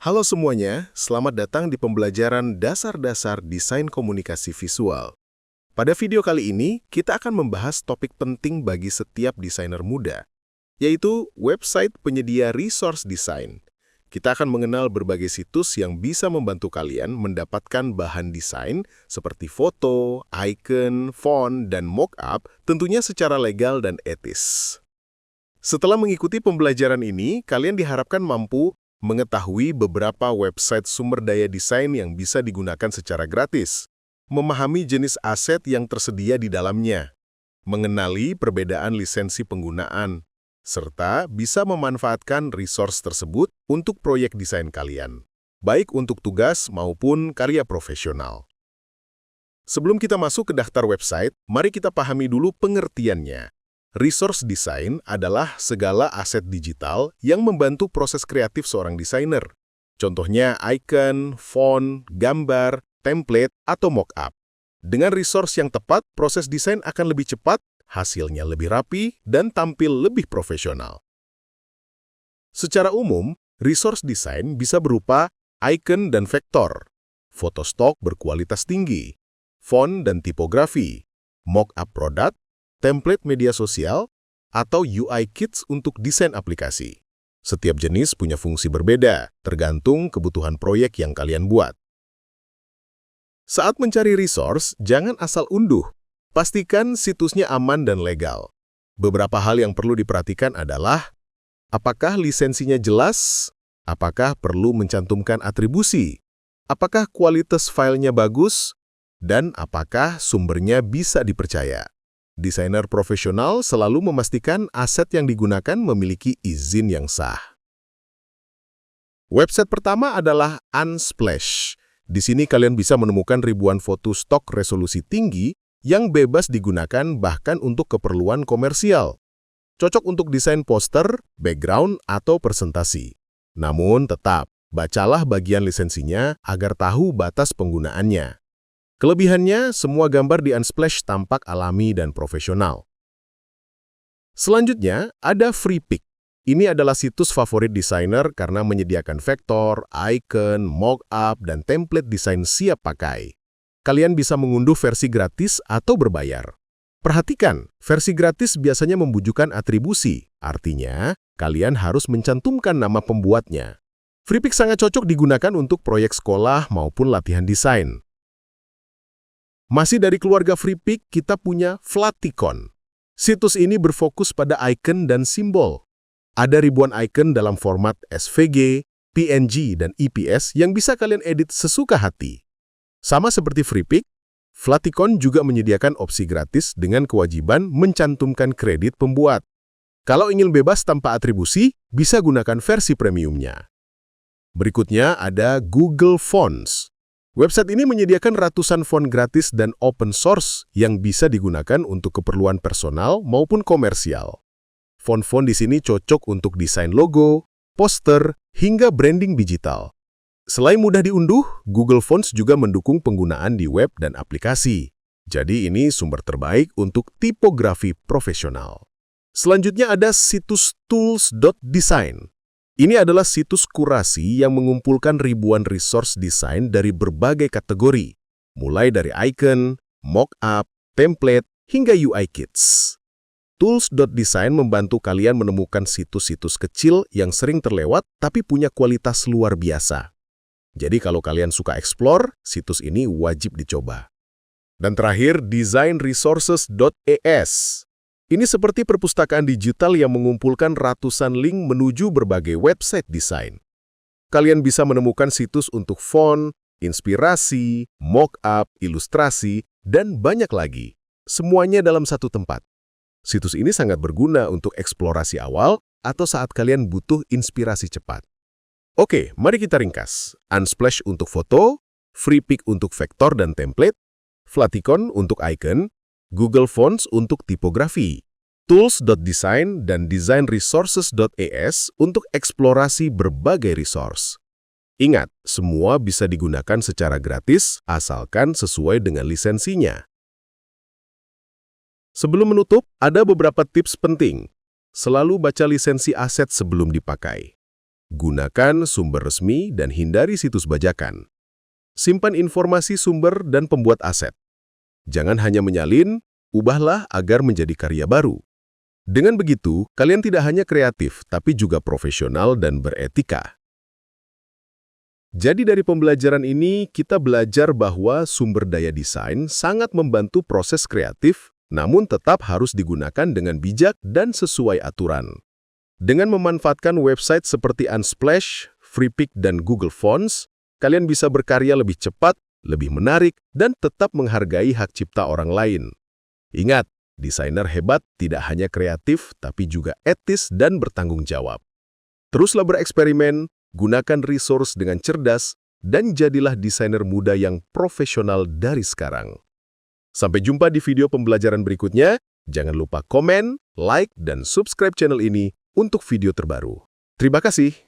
Halo semuanya, selamat datang di pembelajaran dasar-dasar desain komunikasi visual. Pada video kali ini, kita akan membahas topik penting bagi setiap desainer muda, yaitu website penyedia resource design. Kita akan mengenal berbagai situs yang bisa membantu kalian mendapatkan bahan desain seperti foto, icon, font, dan mockup, tentunya secara legal dan etis. Setelah mengikuti pembelajaran ini, kalian diharapkan mampu mengetahui beberapa website sumber daya desain yang bisa digunakan secara gratis, memahami jenis aset yang tersedia di dalamnya, mengenali perbedaan lisensi penggunaan, serta bisa memanfaatkan resource tersebut untuk proyek desain kalian, baik untuk tugas maupun karya profesional. Sebelum kita masuk ke daftar website, mari kita pahami dulu pengertiannya. Resource design adalah segala aset digital yang membantu proses kreatif seorang desainer. Contohnya icon, font, gambar, template, atau mockup. Dengan resource yang tepat, proses desain akan lebih cepat, hasilnya lebih rapi, dan tampil lebih profesional. Secara umum, resource design bisa berupa icon dan vektor, foto stok berkualitas tinggi, font dan tipografi, mockup produk, template media sosial, atau UI kits untuk desain aplikasi. Setiap jenis punya fungsi berbeda, tergantung kebutuhan proyek yang kalian buat. Saat mencari resource, jangan asal unduh. Pastikan situsnya aman dan legal. Beberapa hal yang perlu diperhatikan adalah, apakah lisensinya jelas? Apakah perlu mencantumkan atribusi? Apakah kualitas filenya bagus? Dan apakah sumbernya bisa dipercaya? Desainer profesional selalu memastikan aset yang digunakan memiliki izin yang sah. Website pertama adalah Unsplash. Di sini kalian bisa menemukan ribuan foto stok resolusi tinggi yang bebas digunakan bahkan untuk keperluan komersial. Cocok untuk desain poster, background, atau presentasi. Namun tetap, bacalah bagian lisensinya agar tahu batas penggunaannya. Kelebihannya, semua gambar di Unsplash tampak alami dan profesional. Selanjutnya, ada Freepik. Ini adalah situs favorit desainer karena menyediakan vektor, icon, mockup, dan template desain siap pakai. Kalian bisa mengunduh versi gratis atau berbayar. Perhatikan, versi gratis biasanya membutuhkan atribusi, artinya kalian harus mencantumkan nama pembuatnya. Freepik sangat cocok digunakan untuk proyek sekolah maupun latihan desain. Masih dari keluarga Freepik, kita punya Flaticon. Situs ini berfokus pada icon dan simbol. Ada ribuan icon dalam format SVG, PNG, dan EPS yang bisa kalian edit sesuka hati. Sama seperti Freepik, Flaticon juga menyediakan opsi gratis dengan kewajiban mencantumkan kredit pembuat. Kalau ingin bebas tanpa atribusi, bisa gunakan versi premiumnya. Berikutnya ada Google Fonts. Website ini menyediakan ratusan font gratis dan open source yang bisa digunakan untuk keperluan personal maupun komersial. Font-font di sini cocok untuk desain logo, poster, hingga branding digital. Selain mudah diunduh, Google Fonts juga mendukung penggunaan di web dan aplikasi. Jadi ini sumber terbaik untuk tipografi profesional. Selanjutnya ada situs tools.design. Ini adalah situs kurasi yang mengumpulkan ribuan resource desain dari berbagai kategori, mulai dari icon, mockup, template, hingga UI kits. Tools.design membantu kalian menemukan situs-situs kecil yang sering terlewat tapi punya kualitas luar biasa. Jadi kalau kalian suka explore, situs ini wajib dicoba. Dan terakhir, designresources.es. Ini seperti perpustakaan digital yang mengumpulkan ratusan link menuju berbagai website desain. Kalian bisa menemukan situs untuk font, inspirasi, mockup, ilustrasi, dan banyak lagi. Semuanya dalam satu tempat. Situs ini sangat berguna untuk eksplorasi awal atau saat kalian butuh inspirasi cepat. Oke, mari kita ringkas. Unsplash untuk foto, Freepik untuk vektor dan template, Flaticon untuk icon, Google Fonts untuk tipografi, tools.design, dan designresources.es untuk eksplorasi berbagai resource. Ingat, semua bisa digunakan secara gratis asalkan sesuai dengan lisensinya. Sebelum menutup, ada beberapa tips penting. Selalu baca lisensi aset sebelum dipakai. Gunakan sumber resmi dan hindari situs bajakan. Simpan informasi sumber dan pembuat aset. Jangan hanya menyalin, ubahlah agar menjadi karya baru. Dengan begitu, kalian tidak hanya kreatif, tapi juga profesional dan beretika. Jadi dari pembelajaran ini, kita belajar bahwa sumber daya desain sangat membantu proses kreatif, namun tetap harus digunakan dengan bijak dan sesuai aturan. Dengan memanfaatkan website seperti Unsplash, Freepik, dan Google Fonts, kalian bisa berkarya lebih cepat, lebih menarik, dan tetap menghargai hak cipta orang lain. Ingat, desainer hebat tidak hanya kreatif, tapi juga etis dan bertanggung jawab. Teruslah bereksperimen, gunakan resource dengan cerdas, dan jadilah desainer muda yang profesional dari sekarang. Sampai jumpa di video pembelajaran berikutnya. Jangan lupa komen, like, dan subscribe channel ini untuk video terbaru. Terima kasih.